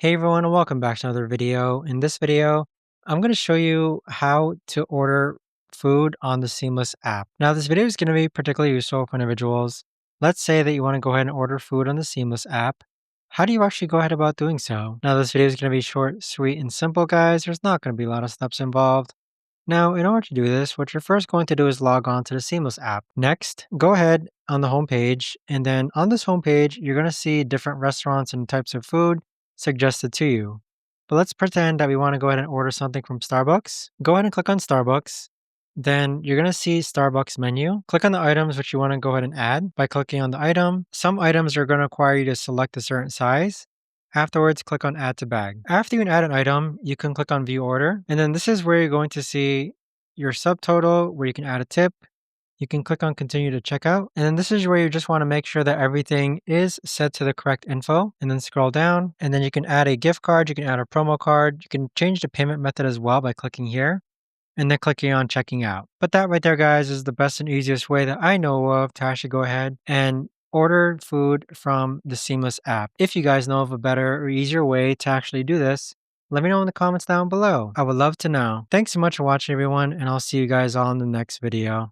Hey everyone, and welcome back to another video. In this video, I'm going to show you how to order food on the Seamless app. Now, this video is going to be particularly useful for individuals. Let's say that you want to go ahead and order food on the Seamless app. How do you actually go ahead about doing so? Now, this video is going to be short, sweet, and simple, guys. There's not going to be a lot of steps involved. Now, in order to do this, what you're first going to do is log on to the Seamless app. Next, go ahead on the home page, and then on this home page, you're going to see different restaurants and types of food suggested to you. But let's pretend that we want to go ahead and order something from Starbucks. Go ahead and click on Starbucks. Then you're going to see Starbucks menu. Click on the items which you want to go ahead and add by clicking on the item. Some items are going to require you to select a certain size. Afterwards, click on Add to Bag. After you add an item, you can click on View Order. And then this is where you're going to see your subtotal, where you can add a tip. You can click on Continue to Checkout. And then this is where you just want to make sure that everything is set to the correct info. And then scroll down. And then you can add a gift card. You can add a promo card. You can change the payment method as well by clicking here and then clicking on checking out. But that right there, guys, is the best and easiest way that I know of to actually go ahead and order food from the Seamless app. If you guys know of a better or easier way to actually do this, let me know in the comments down below. I would love to know. Thanks so much for watching, everyone, and I'll see you guys all in the next video.